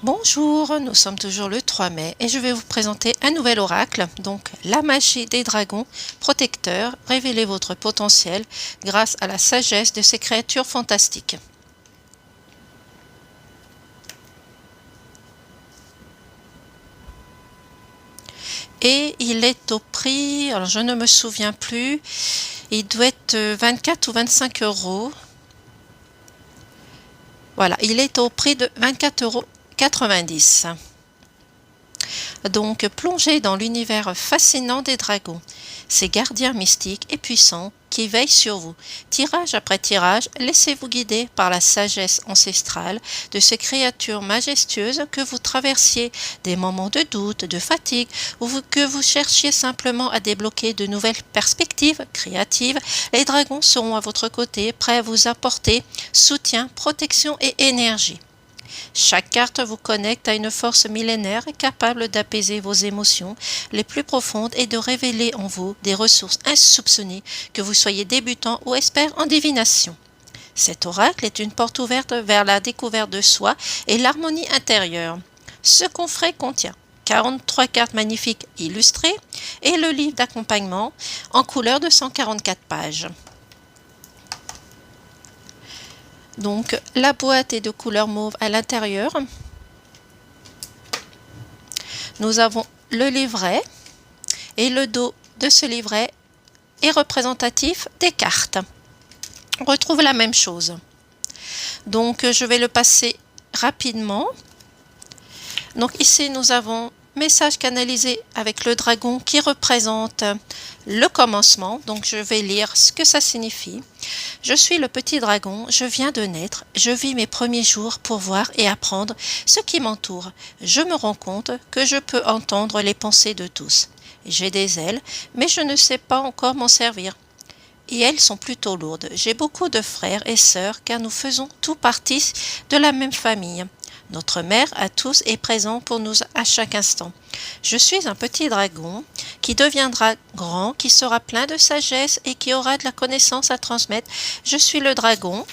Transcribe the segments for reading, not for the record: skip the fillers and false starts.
Bonjour, nous sommes toujours le 3 mai et je vais vous présenter un nouvel oracle, donc la magie des dragons protecteurs. Révélez votre potentiel grâce à la sagesse de ces créatures fantastiques. Et il est au prix, alors je ne me souviens plus, il doit être 24 ou 25 euros. Voilà, il est au prix de 24,90 €. Donc, plongez dans l'univers fascinant des dragons, ces gardiens mystiques et puissants qui veillent sur vous. Tirage après tirage, laissez-vous guider par la sagesse ancestrale de ces créatures majestueuses, que vous traversiez des moments de doute, de fatigue, ou que vous cherchiez simplement à débloquer de nouvelles perspectives créatives. Les dragons seront à votre côté, prêts à vous apporter soutien, protection et énergie. Chaque carte vous connecte à une force millénaire capable d'apaiser vos émotions les plus profondes et de révéler en vous des ressources insoupçonnées, que vous soyez débutant ou expert en divination. Cet oracle est une porte ouverte vers la découverte de soi et l'harmonie intérieure. Ce coffret contient 43 cartes magnifiques illustrées et le livre d'accompagnement en couleur de 144 pages. Donc la boîte est de couleur mauve à l'intérieur. Nous avons le livret et le dos de ce livret est représentatif des cartes. On retrouve la même chose. Donc je vais le passer rapidement. Donc ici nous avons message canalisé avec le dragon qui représente le commencement. Donc je vais lire ce que ça signifie. Je suis le petit dragon, je viens de naître, je vis mes premiers jours pour voir et apprendre ce qui m'entoure. Je me rends compte que je peux entendre les pensées de tous. J'ai des ailes, mais je ne sais pas encore m'en servir. Et elles sont plutôt lourdes. J'ai beaucoup de frères et sœurs, car nous faisons tous partie de la même famille. Notre mère à tous est présent pour nous à chaque instant. Je suis un petit dragon qui deviendra grand, qui sera plein de sagesse et qui aura de la connaissance à transmettre. Je suis le dragon,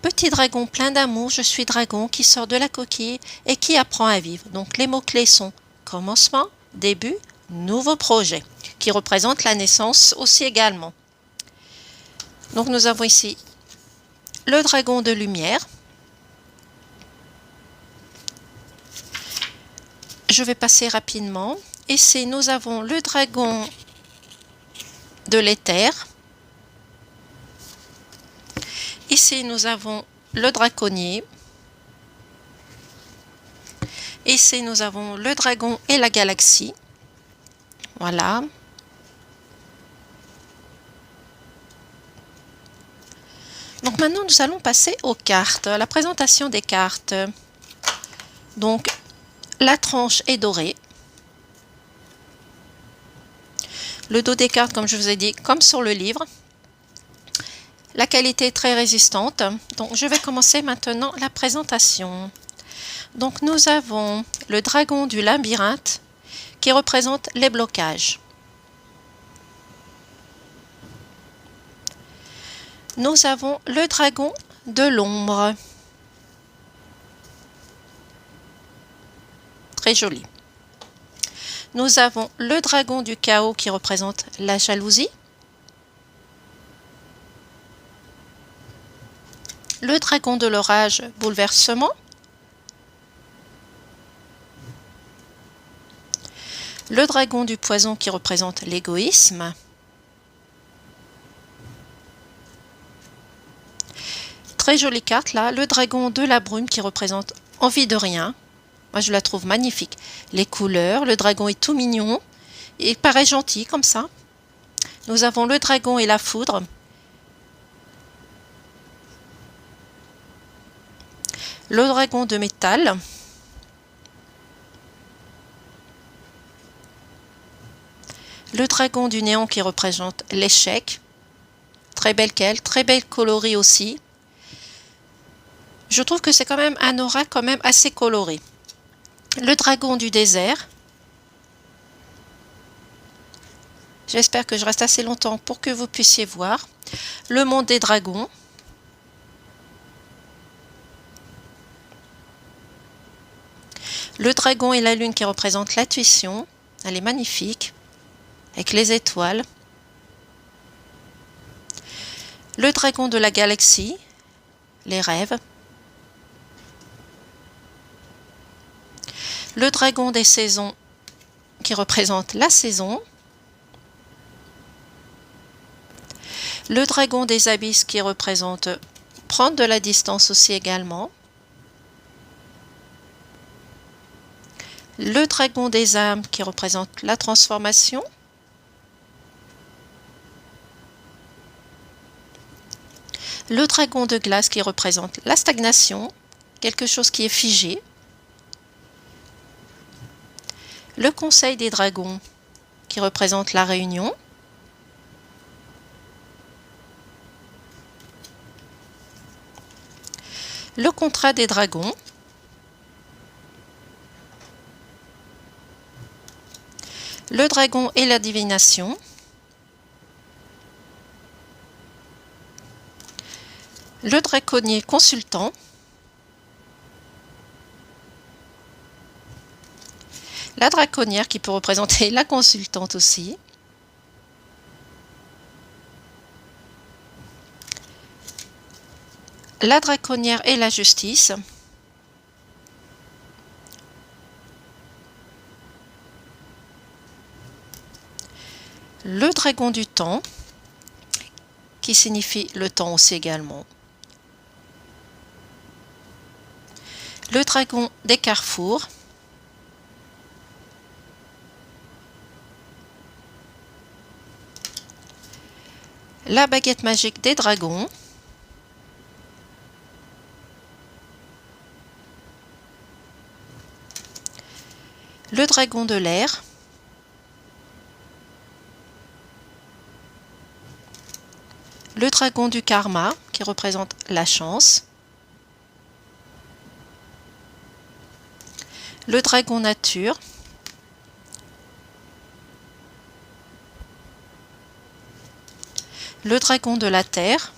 petit dragon plein d'amour. Je suis dragon qui sort de la coquille et qui apprend à vivre. Donc les mots-clés sont commencement, début, nouveau projet, qui représente la naissance aussi également. Donc nous avons ici le dragon de lumière. Je vais passer rapidement. Ici, nous avons le dragon de l'éther. Ici, nous avons le draconnier. Ici, nous avons le dragon et la galaxie. Voilà. Donc maintenant, nous allons passer aux cartes, à la présentation des cartes. Donc, la tranche est dorée. Le dos des cartes, comme je vous ai dit, comme sur le livre. La qualité est très résistante. Donc, je vais commencer maintenant la présentation. Donc, nous avons le dragon du labyrinthe qui représente les blocages. Nous avons le dragon de l'ombre. Très joli. Nous avons le dragon du chaos qui représente la jalousie. Le dragon de l'orage, bouleversement. Le dragon du poison qui représente l'égoïsme. Très jolie carte là. Le dragon de la brume qui représente envie de rien. Moi, je la trouve magnifique. Les couleurs, le dragon est tout mignon. Il paraît gentil comme ça. Nous avons le dragon et la foudre. Le dragon de métal. Le dragon du néant qui représente l'échec. Très belle qu'elle, très belle coloris aussi. Je trouve que c'est quand même un aura quand même assez coloré. Le dragon du désert. J'espère que je reste assez longtemps pour que vous puissiez voir. Le monde des dragons. Le dragon et la lune qui représentent l'intuition, elle est magnifique, avec les étoiles. Le dragon de la galaxie, les rêves. Le dragon des saisons qui représente la saison. Le dragon des abysses qui représente prendre de la distance aussi également. Le dragon des âmes qui représente la transformation. Le dragon de glace qui représente la stagnation, quelque chose qui est figé. Le conseil des dragons qui représente la réunion. Le contrat des dragons. Le dragon et la divination. Le draconnier consultant. La draconnière qui peut représenter la consultante aussi. La draconnière et la justice. Le dragon du temps, qui signifie le temps aussi également. Le dragon des carrefours. La baguette magique des dragons. Le dragon de l'air. Le dragon du karma, qui représente la chance. Le dragon nature. Le dragon de la terre.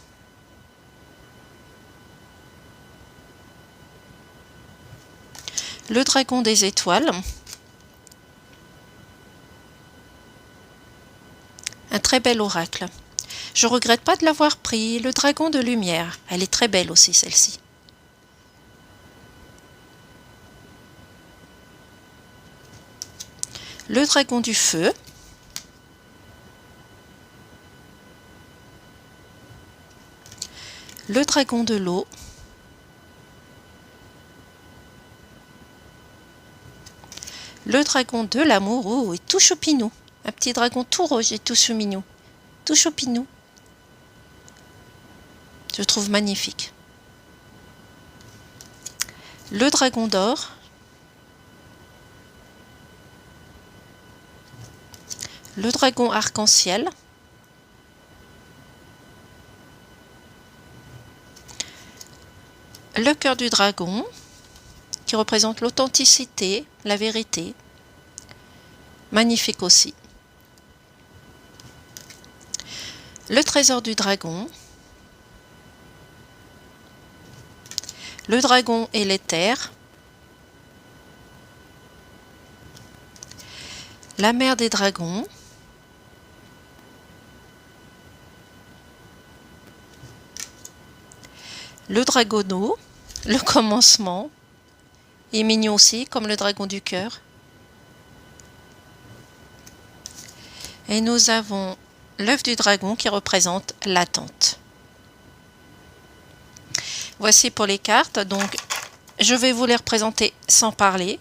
Le dragon des étoiles. Un très bel oracle. Je regrette pas de l'avoir pris. Le dragon de lumière. Elle est très belle aussi, celle-ci. Le dragon du feu. Le dragon de l'eau. Le dragon de l'amour. Oh, et tout choupinou. Un petit dragon tout rouge et tout chouminou. Tout choupinou. Je trouve magnifique. Le dragon d'or. Le dragon arc-en-ciel. Le cœur du dragon, qui représente l'authenticité, la vérité. Magnifique aussi. Le trésor du dragon. Le dragon et l'éther. La mer des dragons. Le dragonneau, le commencement, est mignon aussi, comme le dragon du cœur. Et nous avons l'œuf du dragon qui représente l'attente. Voici pour les cartes, donc je vais vous les représenter sans parler.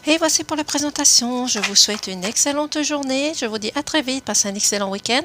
Et voici pour la présentation. Je vous souhaite une excellente journée. Je vous dis à très vite. Passez un excellent week-end.